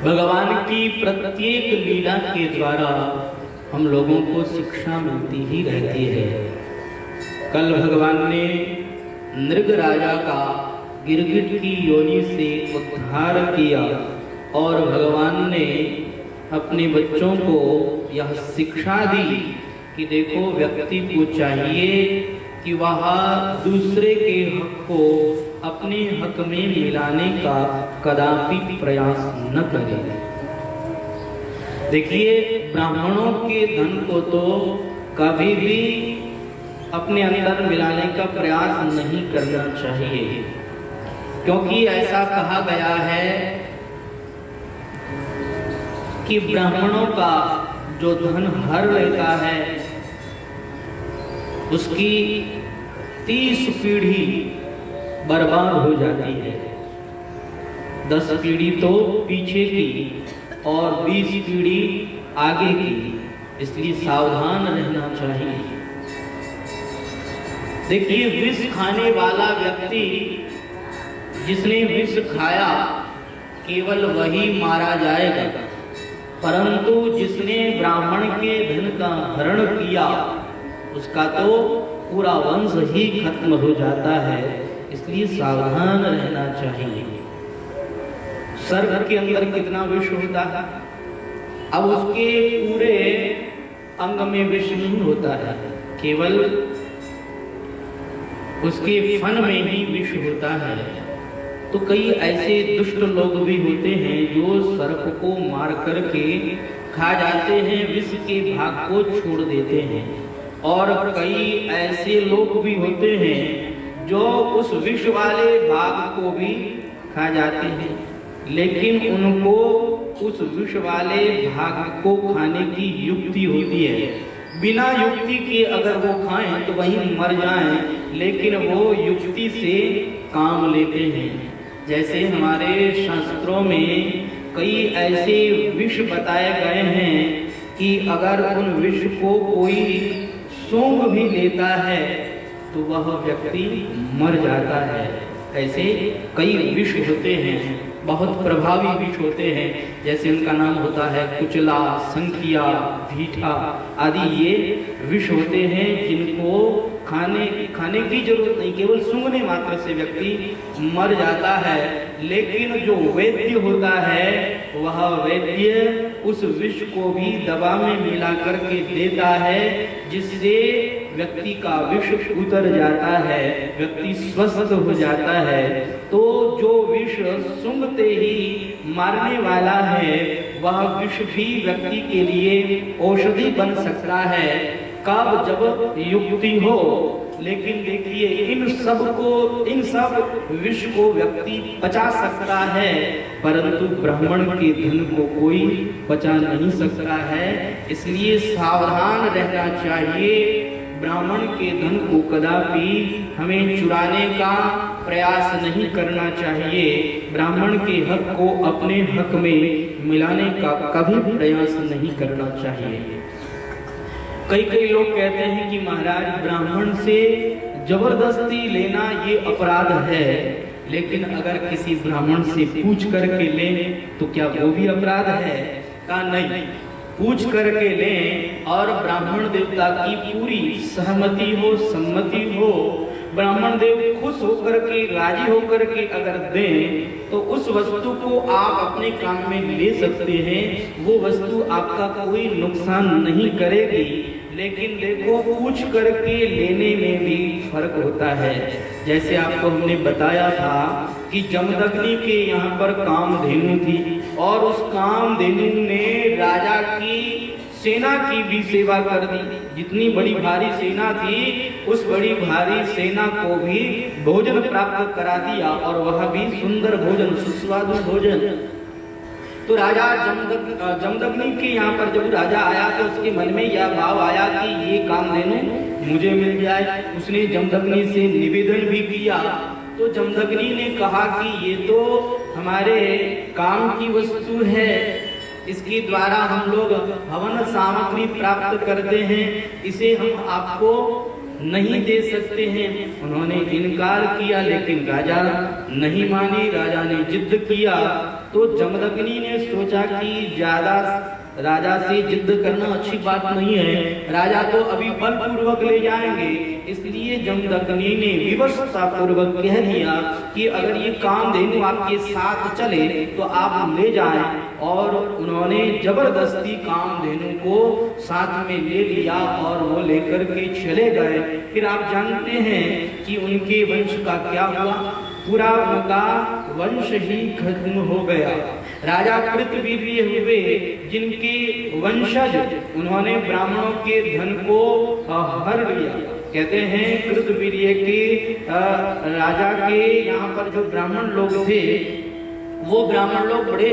भगवान की प्रत्येक लीला के द्वारा हम लोगों को शिक्षा मिलती ही रहती है। कल भगवान ने नृग राजा का गिरगिट की योनि से उद्धार किया और भगवान ने अपने बच्चों को यह शिक्षा दी कि देखो, व्यक्ति को चाहिए कि वह दूसरे के हक को अपने हक में मिलाने का कदापि प्रयास न करे। देखिए, ब्राह्मणों के धन को तो कभी भी अपने अंदर मिलाने का प्रयास नहीं करना चाहिए, क्योंकि ऐसा कहा गया है कि ब्राह्मणों का जो धन हर लेता है उसकी 30 पीढ़ी बर्बाद हो जाती है। 10 पीढ़ी तो पीछे की और 20 पीढ़ी आगे की, इसलिए सावधान रहना चाहिए। देखिए, विष खाने वाला व्यक्ति जिसने विष खाया केवल वही मारा जाएगा, परंतु जिसने ब्राह्मण के धन का हरण किया उसका तो पूरा वंश ही खत्म हो जाता है। इसलिए सावधान रहना चाहिए। सर्प के अंदर कितना विष होता है, अब उसके पूरे अंग में विष नहीं होता है, केवल उसके फन में ही विष होता है। तो कई ऐसे दुष्ट लोग भी होते हैं जो सर्प को मार करके खा जाते हैं, विष के भाग को छोड़ देते हैं। और कई ऐसे लोग भी होते हैं जो उस विष वाले भाग को भी खा जाते हैं, लेकिन उनको उस विष वाले भाग को खाने की युक्ति होती है। बिना युक्ति के अगर वो खाएं तो वहीं मर जाएं, लेकिन वो युक्ति से काम लेते हैं। जैसे हमारे शास्त्रों में कई ऐसे विष बताए गए हैं कि अगर उन विष को कोई सूंघ भी लेता है तो वह व्यक्ति मर जाता है। ऐसे कई विष होते हैं, बहुत प्रभावी विष होते हैं। जैसे उनका नाम होता है कुचला, संखिया, ढीठा आदि। ये विष होते हैं जिनको खाने की जरूरत नहीं, केवल सूंघने मात्र से व्यक्ति मर जाता है। लेकिन जो वैद्य होता है वह वैद्य उस विष को भी दवा में मिला करके देता है, जिससे व्यक्ति का विष उतर जाता है, व्यक्ति स्वस्थ हो जाता है। तो जो विष सूंघते ही मारने वाला है वह विष भी व्यक्ति के लिए औषधि बन सकता है, कब जब युक्ति हो। लेकिन देखिए, इन सब विष को व्यक्ति पचा सकता है, परंतु ब्राह्मण के धन को कोई पचा नहीं सकता है। इसलिए सावधान रहना चाहिए। ब्राह्मण के धन को कदापि हमें चुराने का प्रयास नहीं करना चाहिए। ब्राह्मण के हक को अपने हक में मिलाने का कभी प्रयास नहीं करना चाहिए। कई लोग कहते हैं कि महाराज, ब्राह्मण से जबरदस्ती लेना ये अपराध है, लेकिन अगर किसी ब्राह्मण से पूछ करके लें तो क्या वो भी अपराध है? कहा नहीं, पूछ करके लें और ब्राह्मण देवता की पूरी सहमति हो, सम्मति हो, ब्राह्मण देव खुश होकर के, राजी होकर के अगर दें तो उस वस्तु को आप अपने काम में ले सकते हैं। वो वस्तु आपका कोई नुकसान नहीं करेगी। लेकिन देखो, पूछ करके लेने में भी फर्क होता है। जैसे आपको हमने बताया था कि जमदग्नि के यहाँ पर कामधेनु थी और उस कामधेनु ने राजा की सेना की भी सेवा कर दी। जितनी बड़ी भारी सेना थी उस बड़ी भारी सेना को भी भोजन प्राप्त करा दिया, और वह भी सुंदर भोजन, सुस्वादु भोजन। तो राजा जमदग्नि के यहाँ पर जब राजा आया तो उसके मन में यह भाव आया कि ये कामधेनु मुझे मिल जाए। उसने जमदग्नि से निवेदन भी किया। तो जमदग्नि ने कहा कि ये तो हमारे काम की वस्तु है, इसके द्वारा हम लोग हवन सामग्री प्राप्त करते हैं, इसे हम आपको नहीं दे सकते हैं। उन्होंने इनकार किया, लेकिन राजा नहीं माने। राजा ने जिद किया तो जमदग्नि ने सोचा कि ज्यादा राजा से जिद करना अच्छी बात नहीं है, राजा तो अभी बलपूर्वक ले जाएंगे। इसलिए जमदग्नि ने विवशता पूर्वक कह दिया कि अगर ये कामधेनु आपके साथ चले तो आप ले जाएं। और उन्होंने जबरदस्ती कामधेनु को साथ में ले लिया और वो लेकर के चले गए। फिर आप जानते हैं कि उनके वंश का क्या हुआ, पूरा उनका वंश ही खत्म हो गया। राजा कृतवीर्य हुए जिनके वंशज उन्होंने ब्राह्मणों के धन को हर लिया। कहते हैं कृतवीर्य के राजा के यहाँ पर जो ब्राह्मण लोग थे वो ब्राह्मण लोग बड़े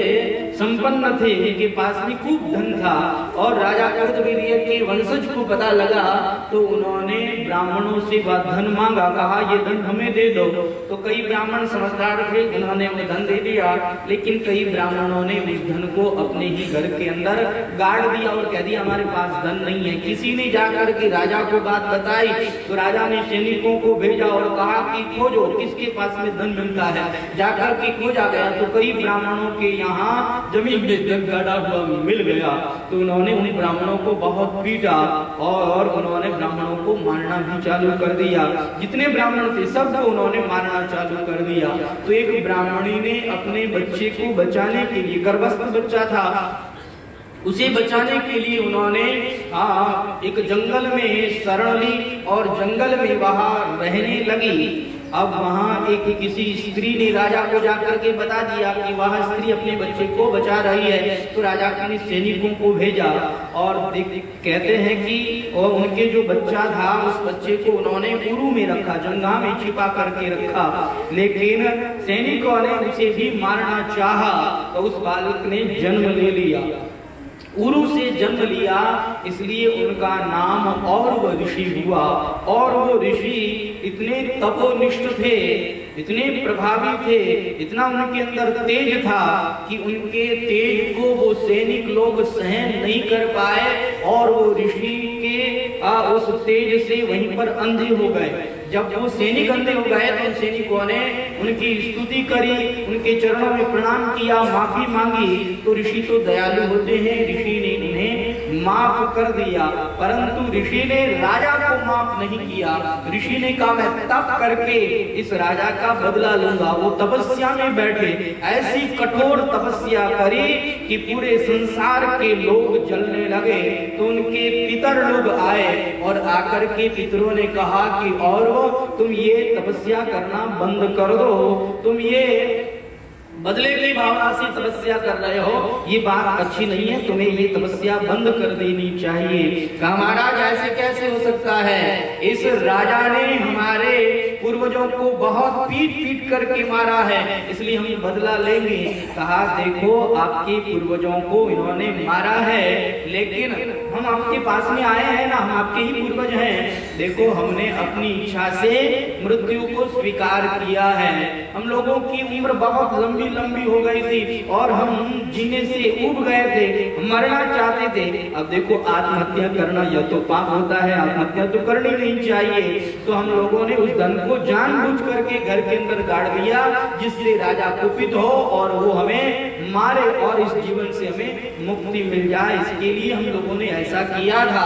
संपन्न थे, इनके पास भी खूब धन था। और राजा कृतवीर्य के वंशज को पता लगा तो उन्होंने ब्राह्मणों से वह धन मांगा, कहा ये धन हमें दे दो। तो कई ब्राह्मण समझदार थे, उन्होंने वो धन दे दिया। लेकिन कई ब्राह्मणों ने उस धन को अपने ही घर के अंदर गाड़ दिया और कह दिया हमारे पास धन नहीं है। किसी ने जाकर के राजा को बात बताई तो राजा ने सैनिकों को भेजा और कहा कि खोजो किसके पास में धन मिलता है। जाकर के खोजा गया तो कई ब्राह्मणों के यहाँ जमीन में धन गाड़ा हुआ मिल गया। तो उन्होंने उन ब्राह्मणों को बहुत पीटा और उन्होंने ब्राह्मणों को मारना भी चालू कर दिया। जितने ब्राह्मण थे सबको उन्होंने मारना चालू कर दिया। तो एक ब्राह्मणी ने अपने बच्चे को बचाने के लिए, गर्भस्थ बच्चा था, उसे बचाने के लिए उन्होंने एक जंगल में शरण ली और जंगल में वहां रहने लगी। अब वहां एक किसी स्त्री ने राजा को जाकर के बता दिया कि वह स्त्री अपने बच्चे को बचा रही है। तो राजा ने सैनिकों को भेजा और कहते हैं कि और उनके जो बच्चा था उस बच्चे को उन्होंने उरु में रखा, जंगा में छिपा करके रखा। लेकिन सैनिकों ने उसे भी मारना चाहा तो उस बालक ने जन्म ले लिया, उरु से जन्म लिया, इसलिए उनका नाम और वो ऋषि हुआ। और वो ऋषि इतने तपोनिष्ठ थे, इतने प्रभावी थे, इतना उनके अंदर तेज था कि उनके तेज को वो सैनिक लोग सहन नहीं कर पाए और वो ऋषि के उस तेज से वहीं पर अंधे हो गए। जब वो सैनिक अंधे हो गए तो उन सैनिकों ने उनकी स्तुति करी, उनके चरणों में प्रणाम किया, माफी मांगी। तो ऋषि तो दयालु होते हैं, ऋषि ने उन्हें माफ कर दिया। परंतु ऋषि ने राजा को माफ नहीं किया। ऋषि ने कहा मैं तप करके इस राजा का बदला लूंगा। वो तपस्या में बैठे, ऐसी कठोर तपस्या करी कि पूरे संसार के लोग जलने लगे। तो उनके पितर लोग आए और आकर के पितरों ने कहा कि और तुम ये तपस्या करना बंद कर दो, तुम ये बदले की भावना से तपस्या कर रहे हो, ये बात अच्छी नहीं है, तुम्हें ये तपस्या बंद कर देनी चाहिए। कहा महाराज ऐसे कैसे हो सकता है, इस राजा ने हमारे पूर्वजों को बहुत पीट पीट करके मारा है, इसलिए हम बदला लेंगे। कहा देखो आपके पूर्वजों को इन्होंने मारा है, लेकिन हम आपके पास में आए हैं ना, हम आपके ही पूर्वज हैं। देखो हमने अपनी इच्छा से मृत्यु को स्वीकार किया है। हम लोगों की उम्र बहुत लंबी लंबी हो गई थी और हम जीने से उब गए थे, मरना चाहते थे। अब देखो आत्महत्या करना यह तो पाप होता है, आत्महत्या तो करनी नहीं चाहिए। तो हम लोगों ने उस धन को जानबूझ करके घर के अंदर गाड़ दिया, जिससे राजा कुपित हो और वो हमें मारे और इस जीवन से हमें मुक्ति मिल जाए। इसके लिए हम लोगों ने ऐसा किया था।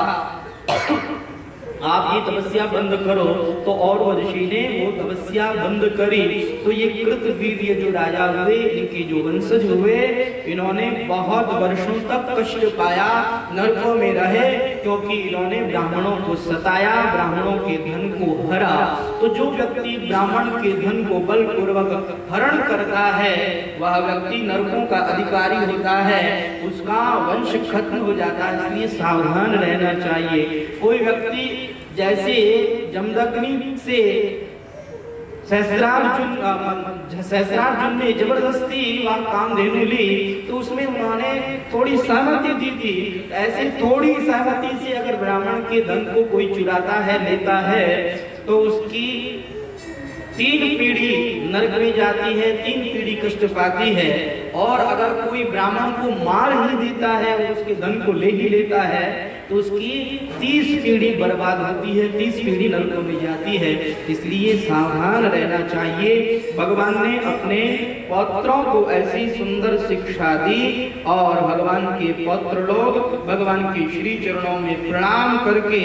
आप ये तपस्या बंद करो। तो और ऋषि ने वो तपस्या बंद करी। तो ये कृतवीर्य जो राजा हुए, इनके जो वंशज हुए, इन्होंने बहुत वर्षों तक कष्ट पाया, नरकों में रहे, क्योंकि इन्होंने ब्राह्मणों को सताया, ब्राह्मणों के धन को हरा। तो जो व्यक्ति ब्राह्मण के धन को बलपूर्वक हरण करता है वह व्यक्ति नरकों का अधिकारी होता है, उसका वंश खत्म हो जाता है। इसलिए सावधान रहना चाहिए। कोई व्यक्ति जैसे जमदग्नि से सहस्रार्जुन ने जबरदस्ती वह कामधेनु ली, तो उसमें उन्होंने थोड़ी सहमति दी थी। ऐसे थोड़ी सहमति से अगर ब्राह्मण के धन को कोई चुराता है, लेता है, तो उसकी 3 पीढ़ी नरक में जाती है, 3 पीढ़ी कष्ट पाती है। और अगर कोई ब्राह्मण को मार ही देता है और उसके धन को ले ही लेता है तो उसकी 30 पीढ़ी बर्बाद होती है, 30 पीढ़ी नरकों में जाती है। इसलिए सावधान रहना चाहिए। भगवान ने अपने पौत्रों को ऐसी सुंदर शिक्षा दी और भगवान के पौत्र लोग भगवान के श्री चरणों में प्रणाम करके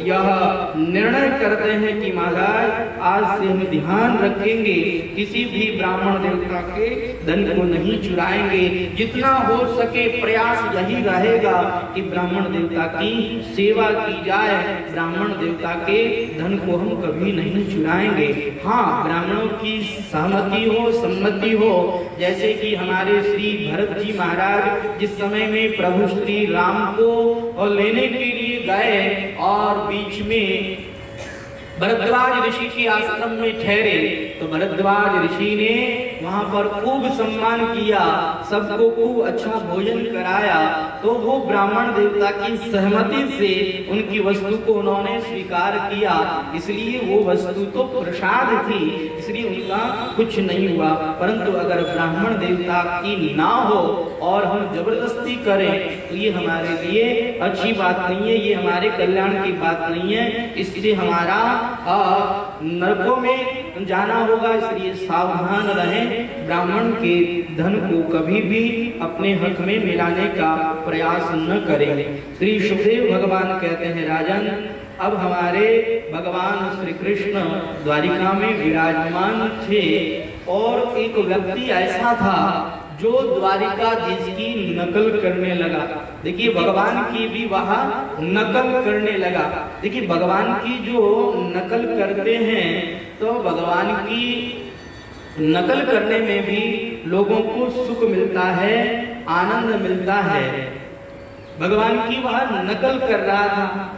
यह निर्णय करते हैं कि महाराज आज से हम ध्यान रखेंगे, किसी भी ब्राह्मण देवता के धन को नहीं चुराएंगे। जितना हो सके प्रयास यही रहेगा कि ब्राह्मण देवता की सेवा की जाए, ब्राह्मण देवता के धन को हम कभी नहीं चुराएंगे। हाँ, ब्राह्मणों की सहमति हो, सम्मति हो, जैसे कि हमारे श्री भरत जी महाराज जिस समय में प्रभु श्री राम को लेने के लिए गए और बीच में भरद्वाज ऋषि के आश्रम में ठहरे, तो भरद्वाज ऋषि ने वहां पर खूब सम्मान किया, सबको खूब अच्छा भोजन कराया। तो वो ब्राह्मण देवता की सहमति से उनकी वस्तु को उन्होंने स्वीकार किया, इसलिए वो वस्तु तो प्रसाद थी, इसलिए उनका कुछ नहीं हुआ। परंतु अगर ब्राह्मण देवता की ना हो और हम जबरदस्ती करें तो ये हमारे लिए अच्छी बात नहीं है, ये हमारे कल्याण की बात नहीं है, इससे हमारा नरकों में जाना होगा। इसलिए सावधान रहें, ब्राह्मण के धन को कभी भी अपने हक में मिलाने का प्रयास न करें। श्री सुखदेव भगवान कहते हैं, राजन अब हमारे भगवान श्री कृष्ण द्वारिका में विराजमान थे और एक व्यक्ति ऐसा था जो द्वारिकाधीश की नकल करने लगा। देखिए भगवान की भी वहां नकल करने लगा। देखिए भगवान की जो नकल करते हैं तो भगवान की नकल करने में भी लोगों को सुख मिलता है, आनंद मिलता है। भगवान की वह नकल कर रहा था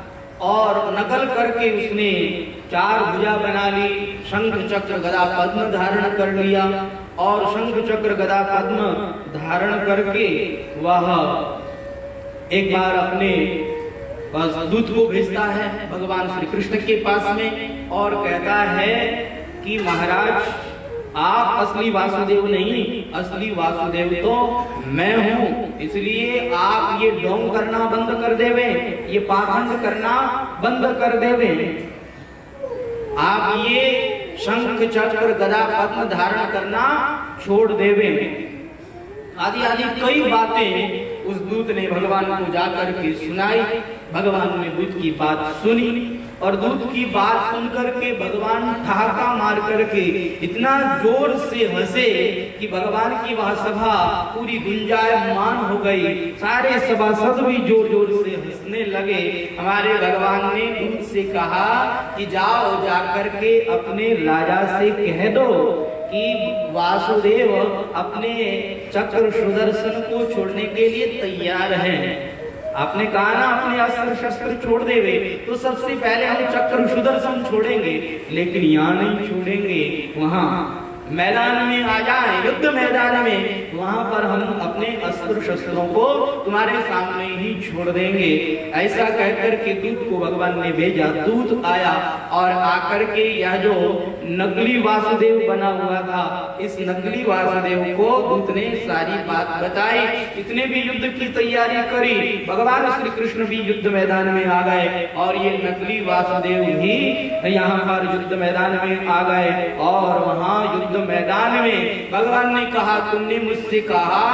और नकल करके उसने 4 भुजा बना ली, शंख चक्र गदा पद्म धारण कर लिया और शंख चक्र गदा पद्म धारण करके वह एक बार अपने दूत को भेजता है भगवान श्री कृष्ण के पास में और कहता है कि महाराज आप असली वासुदेव नहीं, असली वासुदेव तो मैं हूँ, इसलिए आप ये ढोंग करना बंद कर देवे, ये पाखंड करना बंद कर देवे, आप ये शंख चक्र गदा पद्म धारण करना छोड़ देवे। आदि आदि कई बातें उस दूत ने भगवान को जाकर के सुनाई। भगवान ने दूत की बात सुनी और दूत की बात सुनकर के भगवान ठहाका मार करके इतना जोर से हंसे कि भगवान की वह सभा पूरी गुंजायमान हो गई। सारे सभासद भी जोर जोर से हंसने लगे। हमारे भगवान ने दूत से कहा कि जाओ जाकर के अपने राजा से कह दो कि वासुदेव अपने चक्र सुदर्शन को छोड़ने के लिए तैयार हैं। आपने कहा ना अपने अस्त्र शस्त्र छोड़ देवे, तो सबसे पहले हम चक्र सुदर्शन छोड़ेंगे, लेकिन यहाँ नहीं छोड़ेंगे, वहां मैदान में आ जाए, युद्ध मैदान में, वहां पर हम अपने अस्त्र शस्त्रों को तुम्हारे सामने ही छोड़ देंगे। ऐसा कहकर के दूत को भगवान ने भेजा। दूत आया और आकर के यह जो नकली वासुदेव बना हुआ था, इस नकली वासुदेव को दूत ने सारी बात बताई। इतने भी युद्ध की तैयारी करी, भगवान श्री कृष्ण भी युद्ध मैदान में आ गए और ये नकली वासुदेव भी यहाँ पर युद्ध मैदान में आ गए। और वहां युद्ध मैदान में भगवान ने कहा, तुमने मुझसे कहा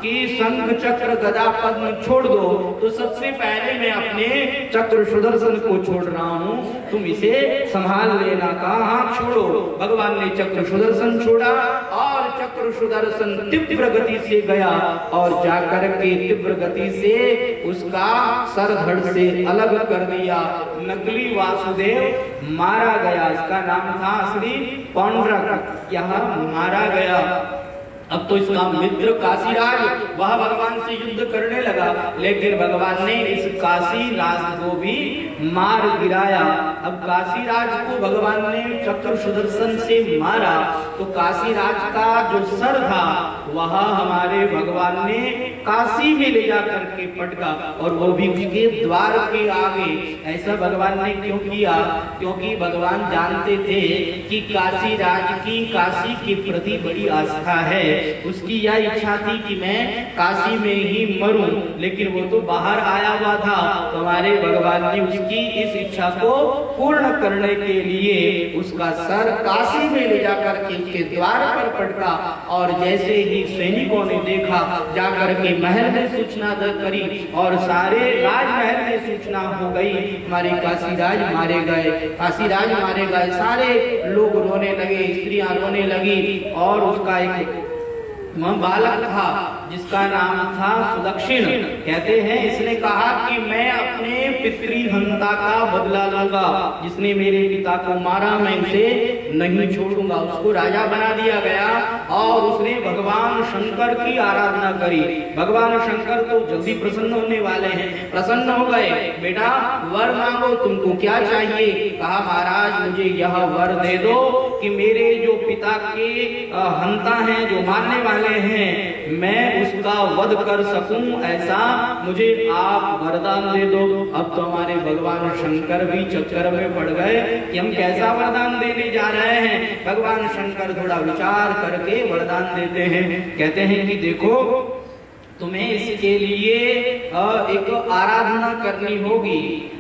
कि शंख चक्र गदा पद्म छोड़ दो, तो सबसे पहले मैं अपने चक्र सुदर्शन को छोड़ रहा हूँ, तुम इसे संभाल लेना। कहा हाथ छोड़ो। भगवान ने चक्र सुदर्शन छोड़ा और चक्र सुदर्शन तीव्र गति से गया और जाकर के तीव्र गति से उसका सर धड़ से अलग कर दिया। नकली वासुदेव मारा गया। इसका नाम था श्री पौंड्रक, यह मारा गया। अब तो इसका मित्र काशीराज वह भगवान से युद्ध करने लगा, लेकिन भगवान ने इस काशीराज को भी मार गिराया। अब काशीराज को भगवान ने चक्र सुदर्शन से मारा तो काशीराज का जो सर था वह हमारे भगवान ने काशी में ले जा करके पटका, और वो भी उसके द्वार के आगे। ऐसा भगवान ने क्यों किया? क्योंकि भगवान जानते थे कि काशी राज की, काशी के प्रति बड़ी आस्था है। उसकी यह इच्छा थी कि मैं काशी में ही मरूं, लेकिन वो तो बाहर आया हुआ था। तो हमारे भगवान ने उसकी इस इच्छा को पूर्ण करने के लिए उसका सर काशी में ले जाकर के उसके द्वार पर पटका, और जैसे ही सैनिकों ने देखा, जाकर के महल में सूचना करी, और सारे राजमहल में सूचना हो गई, हमारे काशीराज मारे गए, काशीराज मारे गए। सारे लोग रोने लगे, स्त्रियां रोने लगी, और उसका एक बालक था जिसका नाम था सुदक्षिण। कहते हैं इसने कहा कि मैं अपने पितृहंता का बदला लूंगा, जिसने मेरे पिता को मारा मैं उसे नहीं छोड़ूंगा। उसको राजा बना दिया गया, और उसने भगवान शंकर की आराधना करी। भगवान शंकर तो जल्दी प्रसन्न होने वाले हैं, प्रसन्न हो गए। बेटा वर मांगो, तुमको क्या चाहिए? कहा महाराज मुझे यह वर दे दो कि मेरे जो पिता के हंता हैं, जो मारने वाले हैं, मैं उसका वध कर सकूं, ऐसा मुझे आप वरदान दे दो। अब तो हमारे भगवान शंकर भी चक्कर में पड़ गए कि हम कैसा वरदान देने जा रहे हैं। भगवान शंकर थोड़ा विचार करके वरदान देते हैं। कहते हैं कि देखो तुम्हें इसके लिए एक आराधना करनी होगी,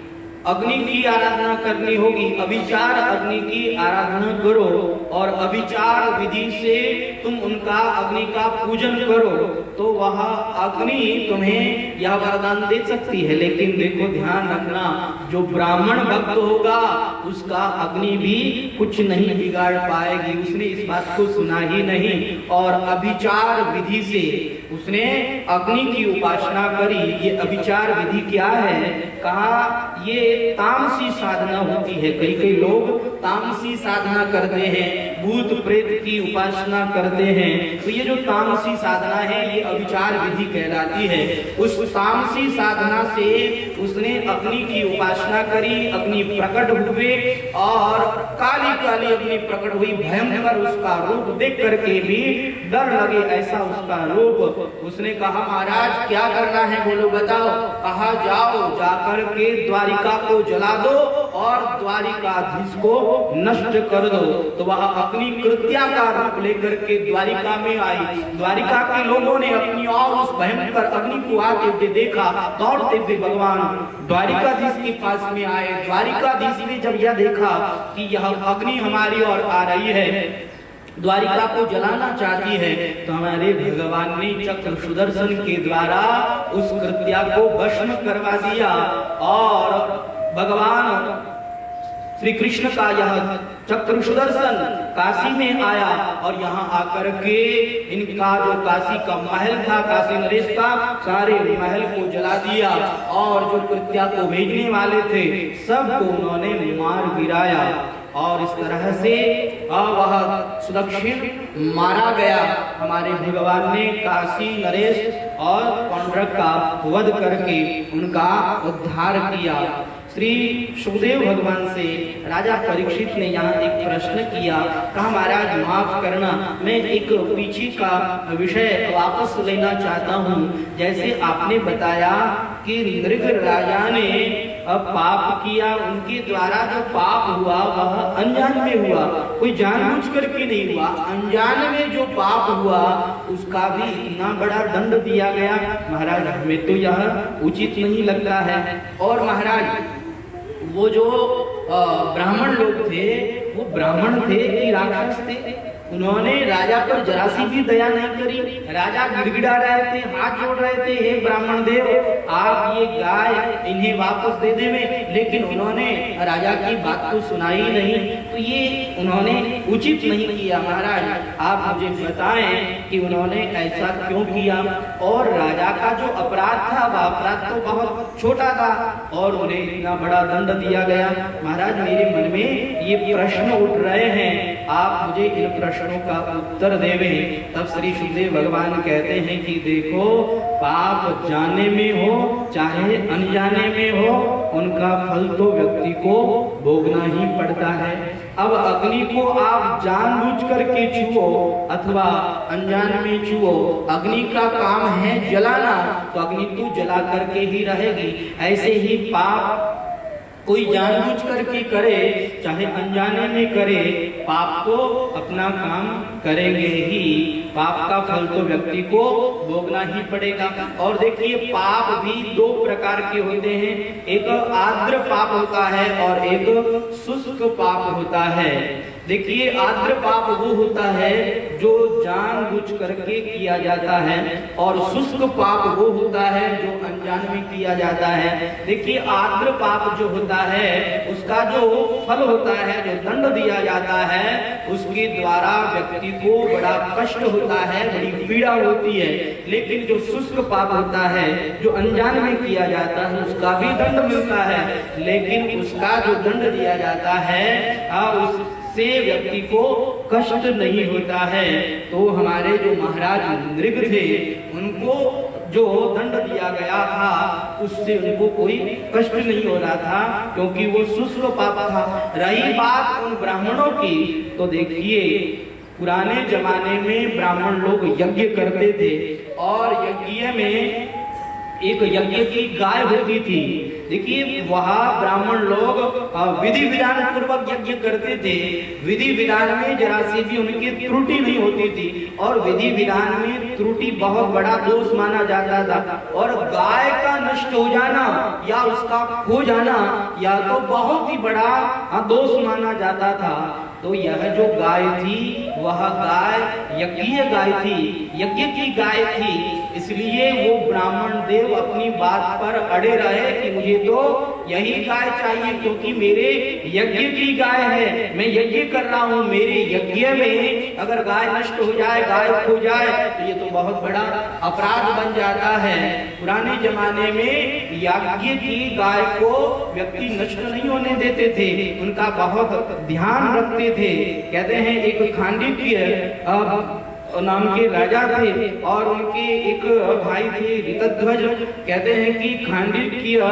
अग्नि की आराधना करनी होगी। अभिचार अग्नि की आराधना करो, और अभिचार विधि से तुम उनका अग्नि का पूजन करो, तो वह अग्नि तुम्हें यह वरदान दे सकती है। लेकिन देखो ध्यान रखना, जो ब्राह्मण भक्त होगा उसका अग्नि भी कुछ नहीं बिगाड़ पाएगी। उसने इस बात को सुना ही नहीं, और अभिचार विधि से उसने अग्नि की उपासना करी। ये अभिचार विधि क्या है? कहा ये तामसी साधना होती है। कई लोग तामसी साधना करते हैं, भूत प्रेत की उपासना करते हैं। तो ये जो तामसी साधना है ये अभिचार विधि कहलाती है। उस तामसी साधना से उसने अग्नि की उपासना करी, अग्नि प्रकट हुए, और काली काली अग्नि प्रकट हुई, भयंकर उसका रूप देख करके भी डर लगे ऐसा उसका रूप। उसने कहा महाराज क्या करना है बोलो बताओ। कहा जाओ, जाकर के द्वारिका को जला दो और द्वारिकाधीश को नष्ट कर दो। तो वह अपनी कृत्या का रूप लेकर के द्वारिका में आई। द्वारिका के लोगों ने अपनी और उस भयंकर अग्नि को आते हुए देखा, दौड़ते हुए भगवान द्वारिकाधीश के पास में आए। द्वारिकाधीश ने जब यह देखा कि यह अग्नि हमारी ओर आ रही है, द्वारिका को जलाना चाहती है, तो हमारे भगवान ने चक्र सुदर्शन के द्वारा उस कृत्या को भस्म करवा दिया। और भगवान श्री कृष्ण का यह चक्र सुदर्शन काशी में आया, और यहाँ आकर के इनका जो काशी का महल था, काशी नरेश का, सारे महल को जला दिया, और जो कृत्या को भेजने वाले थे सबको उन्होंने मार गिराया। और इस तरह से वह सुदक्षिण मारा गया। हमारे भगवान ने काशी नरेश और पौंड्रक का वध करके उनका उद्धार किया। श्री सुखदेव भगवान से राजा परीक्षित ने यहाँ एक प्रश्न किया। कहा महाराज माफ करना, मैं एक पीछे का विषय वापस लेना चाहता हूँ। जैसे आपने बताया कि नृग राजा ने पाप किया, उनके द्वारा जो पाप हुआ वह अनजान में हुआ, कोई जानबूझ करके नहीं हुआ। अनजान में जो पाप हुआ उसका भी इतना बड़ा दंड दिया गया। महाराज हमें तो यह उचित नहीं लगता है। और महाराज वो जो ब्राह्मण लोग थे वो ब्राह्मण थे कि राक्षस थे? उन्होंने राजा पर जरा सी भी दया नहीं करी। राजा गिड़गिड़ा रहे थे, हाथ जोड़ रहे थे, हे ब्राह्मण देव आप ये गाय इन्हें वापस दे देवें, लेकिन उन्होंने राजा की बात को सुना ही नहीं। तो ये उन्होंने उचित नहीं किया। महाराज आप मुझे बताएं कि उन्होंने ऐसा क्यों किया, और राजा का जो अपराध था वह अपराध तो बहुत छोटा था और उन्हें इतना बड़ा दंड दिया गया। महाराज मेरे मन में ये प्रश्न उठ रहे हैं, आप मुझे इन प्रश्नों का उत्तर देवे। तब श्री सुखदेव भगवान कहते हैं कि देखो पाप जाने में हो चाहे अनजाने में हो, उनका फल तो व्यक्ति को भोगना ही पड़ता है। अब अग्नि को आप जानबूझ करके छुओ अथवा अनजान में छुओ, अग्नि का काम है जलाना, तो अग्नि तो जला करके ही रहेगी। ऐसे ही पाप कोई जानबूझ करके करे चाहे अनजाने में करे, पाप तो अपना काम करेंगे ही, पाप का फल तो व्यक्ति को भोगना ही पड़ेगा। और देखिए पाप भी दो प्रकार के होते हैं, एक आर्द्र पाप होता है और एक शुष्क पाप होता है। देखिए आर्द्र पाप वो होता है जो जानबूझ करके किया जाता है और शुष्क पाप वो होता है जो अनजान में किया जाता है। देखिए आर्द्र पाप जो होता है उसका जो फल होता है, जो दंड दिया जाता है, उसके द्वारा व्यक्ति को बड़ा कष्ट होता है, बड़ी पीड़ा होती है। लेकिन जो शुष्क पाप होता है जो अनजान में किया जाता है उसका भी दंड मिलता है, लेकिन उसका जो दंड दिया जाता है उससे व्यक्ति को कष्ट नहीं होता है। तो हमारे जो महाराज नृग थे उनको जो दंड दिया गया था उससे उनको कोई कष्ट नहीं हो रहा था, क्योंकि वो शुष्क पाप था। रही बात उन ब्राह्मणों की, तो देखिए पुराने जमाने में ब्राह्मण लोग यज्ञ करते थे और यज्ञ में एक यज्ञ की गाय होती थी। देखिए वहाँ ब्राह्मण लोग विधि विधान पूर्वक यज्ञ करते थे, विधि विधान में जरा सी भी उनकी त्रुटि नहीं होती थी और विधि विधान में त्रुटि बहुत बड़ा दोष माना जाता था। और गाय का नष्ट हो जाना या उसका खो जाना या तो बहुत ही बड़ा दोष माना जाता था। तो यह जो गाय थी वह गाय यज्ञीय गाय थी, यज्ञ की गाय थी, इसलिए वो ब्राह्मण देव अपनी बात पर अड़े रहे कि मुझे तो यही गाय चाहिए, क्योंकि मेरे यज्ञ की गाय है, मैं यज्ञ कर रहा हूँ, मेरे यज्ञ में अगर गाय नष्ट हो जाए, गाय खो जाए तो ये तो बहुत बड़ा अपराध बन जाता है। पुराने जमाने में यज्ञ की गाय को व्यक्ति नष्ट नहीं होने देते थे, उनका बहुत ध्यान रखते थे। कहते हैं एक खांडित्य नाम के राजा थे और उनके एक भाई थे ऋतध्वज। कहते हैं कि खांडित्य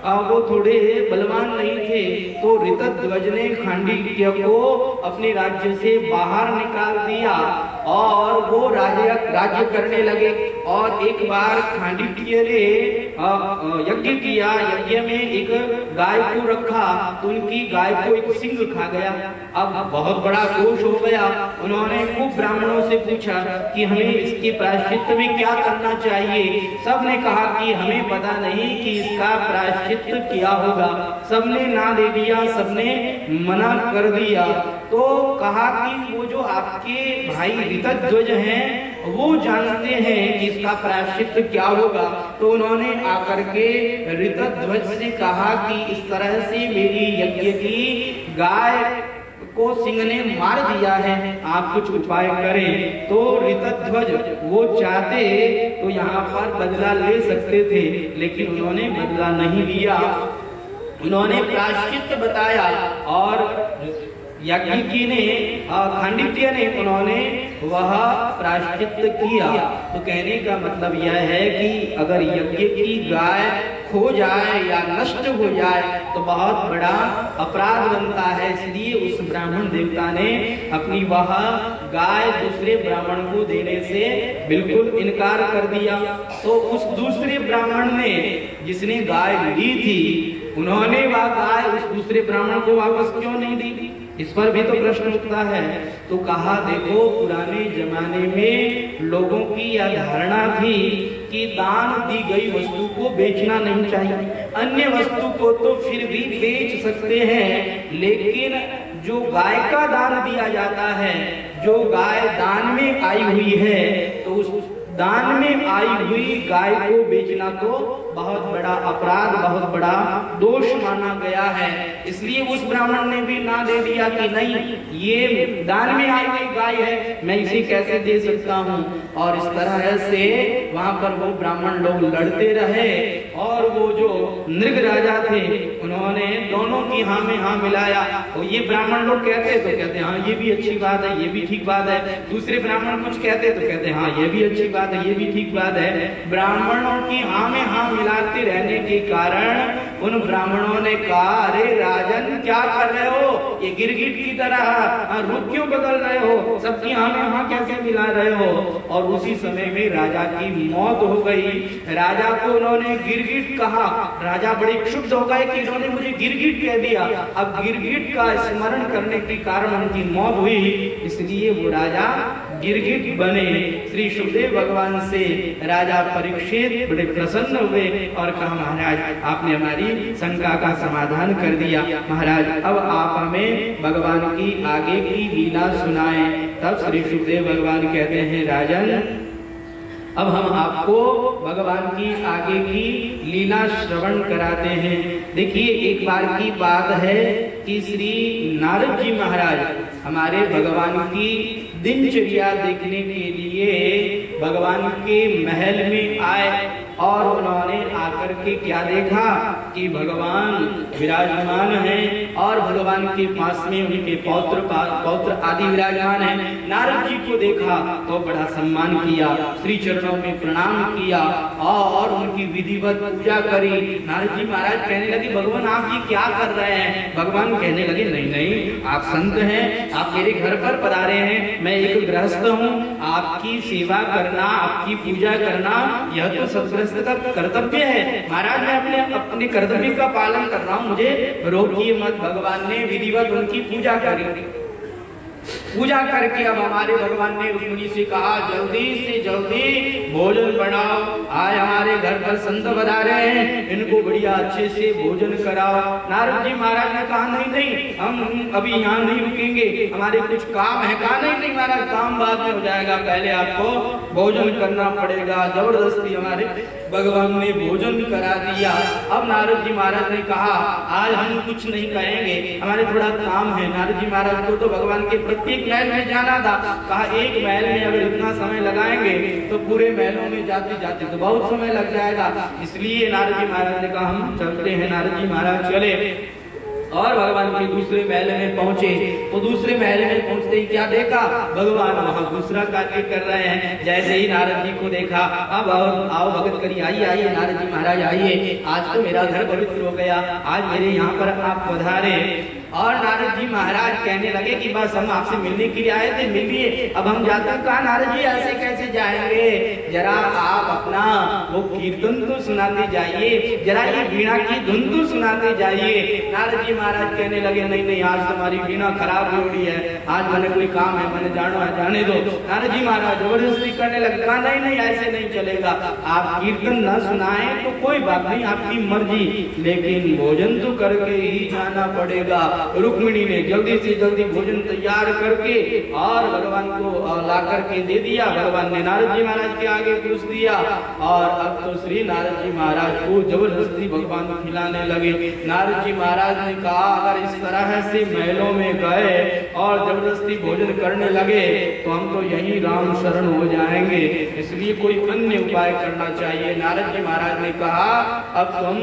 वो थोड़े बलवान नहीं थे, तो ऋतध्वज ने खांडित्य को अपने राज्य से बाहर निकाल दिया और वो राज्य करने लगे। और एक बार खांडित्य ने यज्ञ किया, यज्ञ में एक गाय को रखा तो उनकी गाय को एक सिंह खा गया। अब बहुत बड़ा दोष हो गया। उन्होंने खूब ब्राह्मणों से पूछा कि हमें इसके प्रायश्चित में क्या करना चाहिए। सबने कहा कि हमें पता नहीं कि इसका प्रायश्चित क्या होगा। सबने ना दे दिया, सबने मना कर दिया। तो कहा कि वो जो आपके भाई ऋतध्वज हैं वो जानते हैं कि इसका प्रायश्चित क्या होगा। तो उन्होंने आकर के ऋतध्वज से कहा कि इस तरह से मेरी यज्ञ की गाय को सिंह ने मार दिया है, आप कुछ उपाय करें। तो ऋतध्वज वो चाहते तो यहाँ पर बदला ले सकते थे, लेकिन उन्होंने बदला नहीं लिया। उन्होंने प्रायश्चित बताया और याज्ञिकी ने खांडित्य ने उन्होंने वह प्रायश्चित किया। तो कहने का मतलब यह है कि अगर यज्ञ की गाय खो जाए या नष्ट हो जाए तो बहुत बड़ा अपराध बनता है। इसलिए उस ब्राह्मण देवता ने अपनी वह गाय दूसरे ब्राह्मण को देने से बिल्कुल इनकार कर दिया। तो उस दूसरे ब्राह्मण ने जिसने गाय ली थी उन्होंने वह गाय उस दूसरे ब्राह्मण को वापस क्यों नहीं दी, इस पर भी तो प्रश्न उठता है। तो कहा देखो पुराने जमाने में लोगों की यह धारणा थी कि दान दी गई वस्तु को बेचना नहीं चाहिए। अन्य वस्तु को तो फिर भी बेच सकते हैं, लेकिन जो गाय का दान दिया जाता है, जो गाय दान में आई हुई है, तो उस दान में आई हुई गाय को बेचना तो बहुत बड़ा अपराध, बहुत बड़ा दोष माना गया है। इसलिए उस ब्राह्मण ने भी ना दे दिया कि नहीं, ये दान में आई हुई गाय है, मैं इसे कैसे दे सकता हूँ। और इस तरह से वहां पर वो ब्राह्मण लोग लड़ते रहे और वो जो नृग राजा थे उन्होंने दोनों की हाँ में हाँ मिलाया। और ये ब्राह्मण लोग कहते तो कहते हाँ ये भी अच्छी बात है, ये भी ठीक बात है। दूसरे ब्राह्मण कुछ कहते तो कहते हाँ ये भी अच्छी बात बात है, ये भी ठीक बात है। ब्राह्मणों की हाँ में हाँ मिलाते रहने के कारण उन ब्राह्मणों ने कहा, अरे राजन क्या कर रहे हो, ये गिरगिट की तरह रुख क्यों बदल रहे हो, सबकी हाँ में हाँ कैसे मिला रहे हो। और उसी समय में राजा की मौत हो गई। राजा को उन्होंने गिरगिट कहा। राजा बड़े क्षुब्ध हो गए कि इन्होंने मुझे गिरगिट कह दिया। अब गिरगिट का स्मरण करने के कारण उनकी मौत हुई, इसलिए वो राजा गिरगिट बने। श्री सुखदेव भगवान से राजा परीक्षित बड़े प्रसन्न हुए और कहा, महाराज आपने हमारी शंका का समाधान कर दिया। महाराज अब आप हमें भगवान की आगे की लीला सुनाएं। तब श्री सुखदेव भगवान कहते हैं, राजन अब हम आपको भगवान की आगे की लीला श्रवण कराते हैं। देखिए एक बार की बात है कि श्री नारद जी महाराज हमारे भगवान की दिनचर्या देखने के लिए भगवान के महल में आए और उन्होंने आकर के क्या देखा कि भगवान विराजमान हैं और भगवान के पास में उनके पौत्र आदि विराजमान हैं। नारद जी को देखा तो बड़ा सम्मान किया, श्री चरणों में प्रणाम किया और उनकी विधिवत पूजा करी। नारद जी महाराज कहने लगे, भगवान आप ये क्या कर रहे हैं। भगवान कहने लगे, नहीं नहीं आप संत हैं, आप मेरे घर पर पधारे हैं, मैं एक गृहस्थ हूँ, आपकी सेवा करना आपकी पूजा करना यह तो सत्गृहस्थ का कर्तव्य है। महाराज मैं अपने कर्तव्य का पालन कर रहा हूँ, मुझे रोकिए मत। भगवान ने विधिवत उनकी पूजा करी। पूजा करके अब हमारे भगवान ने रुक्मिणी से कहा, जल्दी से जल्दी भोजन बनाओ, आज हमारे घर पर संत पधारे हैं, इनको बढ़िया अच्छे से भोजन कराओ। नारद जी महाराज ने कहा, नहीं नहीं हम अभी यहाँ नहीं रुकेंगे, हमारे कुछ काम है। कहा नहीं नहीं महाराज काम बाद में हो जाएगा, पहले आपको भोजन करना पड़ेगा। जबरदस्ती हमारे भगवान ने भोजन करा दिया। अब नारद जी महाराज ने कहा, आज हम कुछ नहीं कहेंगे, हमारे थोड़ा काम है। नारद जी महाराज को तो भगवान के प्रत्येक महल में जाना था। कहा एक महल में अगर इतना समय लगाएंगे तो पूरे महलों में जाते जाते तो बहुत समय लग जाएगा। इसलिए नारद जी महाराज ने कहा हम चलते हैं। नारद जी महाराज चले और भगवान के दूसरे महल में पहुंचे। तो दूसरे महल में पहुंचते ही क्या देखा, भगवान वहां दूसरा कार्य कर रहे हैं। जैसे ही नारद जी को देखा, अब आओ भगत करी, आइए आइए नारद जी महाराज आइए, आज तो मेरा घर पवित्र हो गया, आज मेरे यहाँ पर आप पधारे। और नारद जी महाराज कहने लगे कि बस हम आपसे मिलने के लिए आए थे, मिल लिए, अब हम जाते हैं। कहा नारद जी ऐसे कैसे जाएंगे, जरा आप अपना वो कीर्तन तो सुनाते जाइए, जरा ये वीणा की धुन तो सुनाते जाइए। नारद जी महाराज कहने लगे, नहीं नहीं आज तुम्हारी वीणा खराब हो रही है, आज मैंने कोई काम है, मैंने जाने दो। नारद जी महाराज जबरदस्ती करने लगे। कहा नहीं नहीं ऐसे नहीं चलेगा, आप कीर्तन न सुनाए तो कोई बात नहीं, आपकी मर्जी, लेकिन भोजन तो करके ही जाना पड़ेगा। रुक्मिणी ने जल्दी से जल्दी भोजन तैयार करके और भगवान को ला करके दे दिया। भगवान ने नारद जी महाराज के आगे पुरुष दिया और अब तो श्री नारद जी महाराज को जबरदस्ती भगवान खिलाने लगे। नारद जी महाराज ने कहा, अगर इस तरह से महलों में गए और जबरदस्ती भोजन करने लगे तो हम तो यही राम शरण हो जाएंगे, इसलिए कोई अन्य उपाय करना चाहिए। नारद जी महाराज ने कहा, अब तुम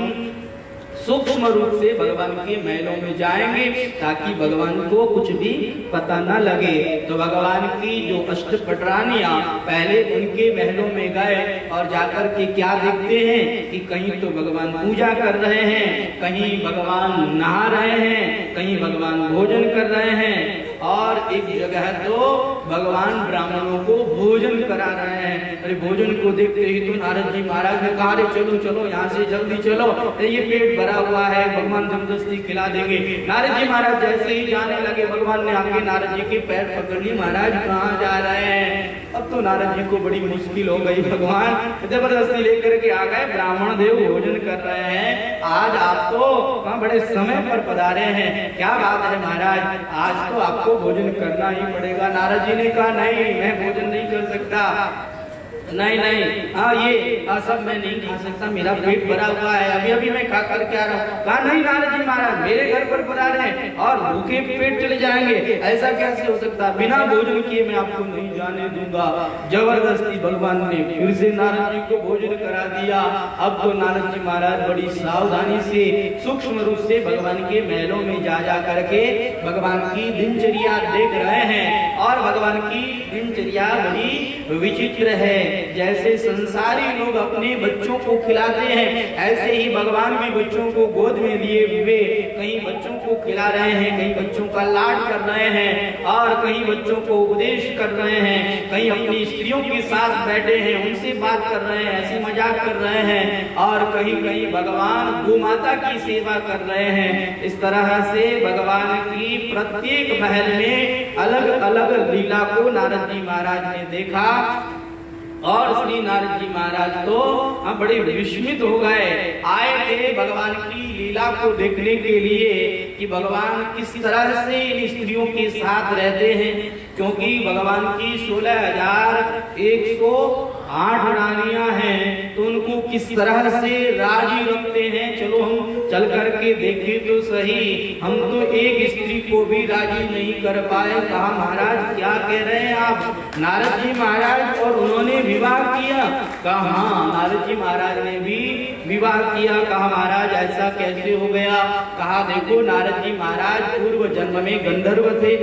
सूक्ष्म रूप से भगवान के महलों में जाएंगे ताकि भगवान को कुछ भी पता न लगे। तो भगवान की जो अष्टपटरानियां पहले उनके महलों में गए और जाकर के क्या देखते हैं कि कहीं तो भगवान पूजा कर रहे हैं, कहीं भगवान नहा रहे हैं, कहीं भगवान भोजन कर रहे हैं और एक जगह तो भगवान ब्राह्मणों को भोजन करा रहे हैं। अरे भोजन को देखते ही तो नारद जी महाराज ने कहा, चलो चलो यहाँ से जल्दी चलो, ये पेट भरा हुआ है, भगवान जबरदस्ती खिला देंगे। नारद जी महाराज जैसे ही जाने लगे, भगवान ने आके नारद जी के पैर पकड़ ली, महाराज कहाँ जा रहे हैं। अब तो नारद जी को बड़ी मुश्किल हो गई, भगवान जबरदस्ती लेकर के आ गए, ब्राह्मण देव भोजन कर रहे हैं, आज आप तो बड़े समय पर पधारे हैं, क्या बात है महाराज, आज तो आपको भोजन करना ही पड़ेगा। नारद जी ने कहा, नहीं मैं भोजन नहीं कर सकता, नहीं नहीं हाँ ये सब मैं नहीं खा सकता, मेरा पेट भरा हुआ है, अभी अभी मैं खा कर क्या रहा हूँ। कहा नहीं नारद जी महाराज मेरे घर पर पधारे हैं और भूखे पेट चले जाएंगे, ऐसा कैसे हो सकता, बिना भोजन किए मैं आपको नहीं जाने दूंगा। जबरदस्ती भगवान ने फिर से नारद जी को भोजन करा दिया। अब तो नारद जी महाराज बड़ी सावधानी से सूक्ष्म रूप से भगवान के महलों में जा करके भगवान की दिनचर्या देख रहे हैं और भगवान की दिनचर्या बड़ी विचित्र है। जैसे संसारी लोग अपने बच्चों को खिलाते हैं, ऐसे ही भगवान भी बच्चों को गोद में लिए हुए कहीं बच्चों को खिला रहे हैं, कहीं बच्चों का लाड कर रहे हैं और कहीं बच्चों को उपदेश कर रहे हैं, कहीं अपनी स्त्रियों के साथ बैठे हैं, उनसे बात कर रहे हैं, ऐसी मजाक कर रहे हैं और कहीं कहीं भगवान गोमाता की सेवा कर रहे हैं। इस तरह से भगवान की प्रत्येक महल में अलग अलग लीला को नारद जी महाराज ने देखा और श्री नारद जी महाराज तो बड़े विस्मित हो गए। आए थे भगवान की लीला को देखने के लिए कि भगवान किस तरह से इन स्त्रियों के साथ रहते हैं, क्योंकि भगवान की 16,108 रानियां हैं, तो उनको किस तरह से राजी रखते हैं। चलो हम चल करके देखें तो सही। हम तो एक स्त्री को भी राजी नहीं कर पाए। कहा महाराज क्या कह रहे हैं आप? नारद जी महाराज और उन्होंने विवाह किया? कहा हाँ, नारद जी महाराज ने भी विवाह किया। कहा महाराज ऐसा कैसे हो गया? कहा देखो नारद जी महाराज पूर्व जन्म में गंधर्व थे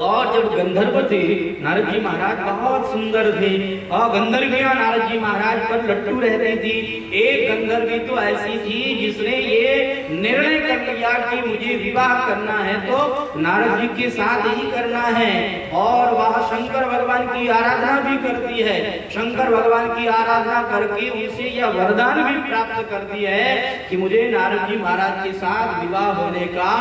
और जब गंधर्व थे नारद जी महाराज बहुत सुंदर थे और गंधर्वियां नारद जी महाराज पर लट्टू रहती थी। एक गंधर्वी तो ऐसी थी जिसने ये निर्णय कर लिया कि मुझे विवाह करना है तो नारद जी के साथ ही करना है और वह शंकर भगवान की आराधना भी करती है। शंकर भगवान की आराधना करके उनसे यह वरदान भी प्राप्त करती है कि मुझे नारद जी महाराज के साथ विवाह होने का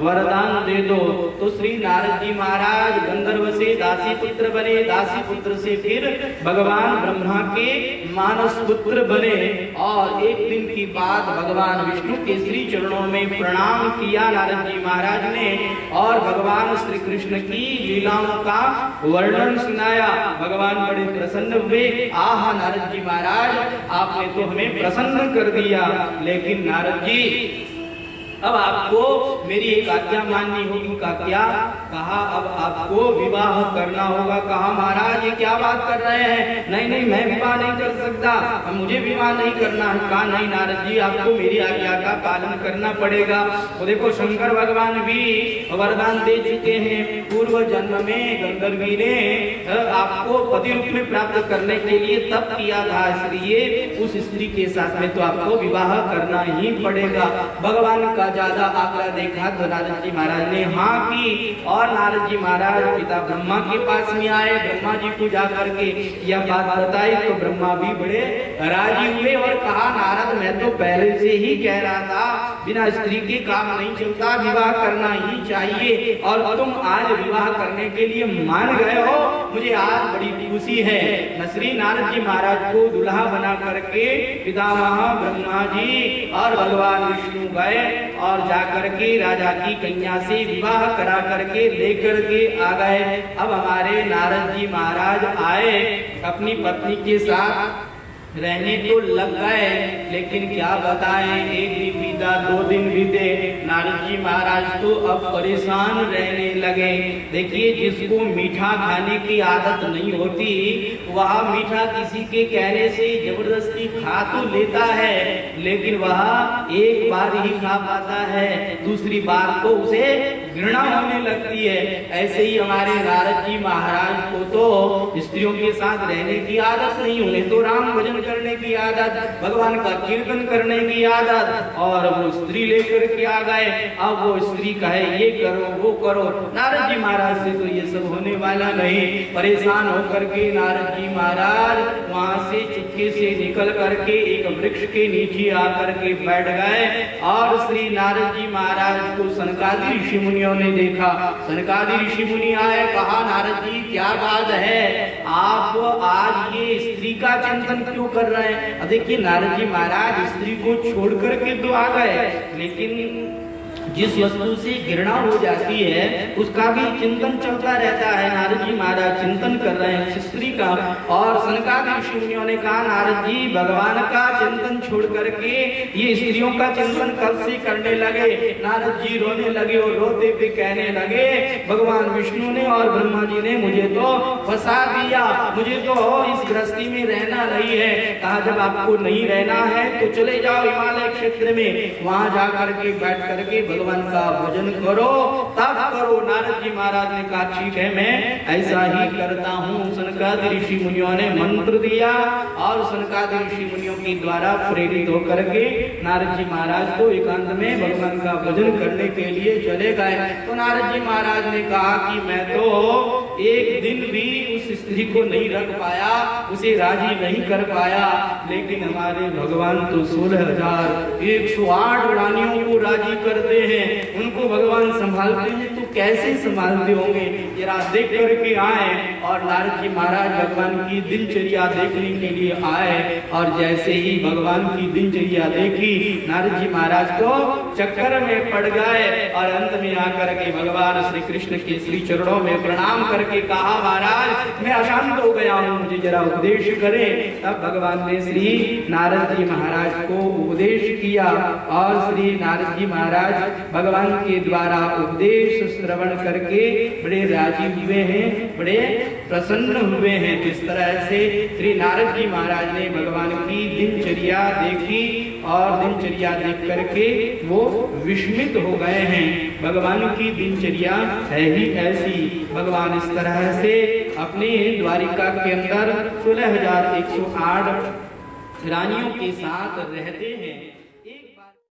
वरदान दे दो। तो श्री नारद जी महाराज गंधर्व से दासी पुत्र बने, दासी पुत्र से फिर भगवान ब्रह्मा के मानस पुत्र बने और एक दिन की बात भगवान विष्णु के श्री चरणों में प्रणाम किया नारद जी महाराज ने और भगवान श्री कृष्ण की लीलाओं का वर्णन सुनाया। भगवान बड़े प्रसन्न हुए। आहा नारद जी महाराज आपने तो हमें प्रसन्न कर दिया, लेकिन नारद जी अब आपको मेरी एक आज्ञा माननी होगी। का क्या? कहा अब आपको विवाह करना होगा। कहा महाराज ये क्या बात कर रहे हैं? नहीं नहीं मैं विवाह नहीं कर सकता, मुझे विवाह नहीं करना है। कहा नहीं नारद जी आपको मेरी आज्ञा का पालन करना पड़ेगा। तो देखो शंकर भगवान भी वरदान दे चुके हैं। पूर्व जन्म में गंधर्वी ने आपको पति रूप में प्राप्त करने के लिए तप किया था, इसलिए उस स्त्री के साथ में तो आपको विवाह करना ही पड़ेगा। भगवान का ज्यादा आग्रह देखा तो नारद जी महाराज ने हाँ की और नारद जी महाराज पिता ब्रह्मा के पास में आए। ब्रह्मा जी को जाकर के यह बात बताई तो ब्रह्मा भी बड़े राजी हुए और कहा नारद मैं तो पहले से ही कह रहा था बिना स्त्री के काम नहीं चलता, विवाह करना ही चाहिए और तुम आज विवाह करने के लिए मान गए हो, मुझे आज बड़ी खुशी है। श्री नारद जी महाराज को दुल्हा बना करके पितामह ब्रह्मा जी और भगवान विष्णु गए और जाकर के राजा की कन्या से विवाह करा करके लेकर के आ गए। अब हमारे नारद जी महाराज आए अपनी पत्नी के साथ रहने तो लग गए, लेकिन क्या बताएं एक दिन बीता 2 दिन बीते, नारद जी महाराज तो अब परेशान रहने लगे। देखिए जिसको मीठा खाने की आदत नहीं होती वह मीठा किसी के कहने से जबरदस्ती खा तो लेता है, लेकिन वह एक बार ही खा पाता है, दूसरी बार तो उसे घृणा होने लगती है। ऐसे ही हमारे नारद जी महाराज को तो स्त्रियों के साथ रहने की आदत नहीं, उन्हें तो राम भजन करने की आदत, भगवान का कीर्तन करने की आदत, और वो स्त्री लेकर के आ गए। अब वो स्त्री कहे ये करो वो करो, नारद जी महाराज से तो ये सब होने वाला नहीं। परेशान होकर के नारद जी महाराज वहां से चुपके से निकल करके एक वृक्ष के नीचे आकर के बैठ गए और श्री नारद जी महाराज को सनकादि ऋषि मुनियों ने देखा। सनकादि ऋषि मुनि आए, कहा नारद जी क्या बात है, आप आज ये स्त्री का चिंतन क्यों कर रहे हैं? देखिए नारद जी महाराज स्त्री को छोड़ करके तो आ गए, लेकिन जिस वस्तु से घृणा हो जाती है उसका भी चिंतन चलता रहता है। नारद जी महाराज चिंतन कर रहे हैं स्त्री का, और सनकादि ऋषि मुनियों ने कहा नारद जी भगवान का चिंतन छोड़ करके ये स्त्रियों का चिंतन कब से करने लगे? नारद जी रोने लगे और रोते हुए कहने लगे भगवान विष्णु ने और ब्रह्मा जी ने मुझे तो फंसा दिया, मुझे तो इस गृहस्थी में रहना नहीं है। कहा जब आपको नहीं रहना है तो चले जाओ हिमालय क्षेत्र में, वहां जा करके बैठ करके भगवान का भजन करो, तब करो। नारद जी महाराज ने कहा ठीक है, मैं ऐसा ही करता हूँ। सनकादि ऋषि मुनियों ने मंत्र दिया और सनकादि ऋषि मुनियों के द्वारा प्रेरित होकर के नारद जी महाराज को एकांत में भगवान का भजन करने के लिए चले गए। तो नारद जी महाराज ने कहा कि मैं तो एक दिन भी उस स्त्री को नहीं रख पाया, उसे राजी नहीं कर पाया, लेकिन हमारे भगवान तो 16,108 रानियों को राजी करते हैं, उनको भगवान संभालते हैं। तो कैसे संभालते होंगे, जरा देख करके आए। और नारद जी महाराज भगवान की दिनचर्या देखने के लिए आए, और जैसे ही भगवान की दिनचर्या देखी, नारद जी महाराज को चक्कर में पड़ गए और अंत में आकर के भगवान श्री कृष्ण के श्री चरणों में प्रणाम करके कहा, महाराज मैं अशांत हो गया हूँ, मुझे जरा उपदेश करें। तब भगवान ने श्री नारद जी महाराज को उपदेश किया और श्री नारद जी महाराज भगवान के द्वारा उपदेश श्रवण करके बड़े राजी हुए हैं, बड़े प्रसन्न हुए हैं। इस तरह से श्री नारद जी महाराज ने भगवान की दिनचर्या देखी और दिनचर्या देख करके वो विस्मित हो गए हैं। भगवान की दिनचर्या है ही ऐसी। भगवान इस तरह से अपने द्वारिका के अंदर 16,108 रानियों के साथ रहते हैं।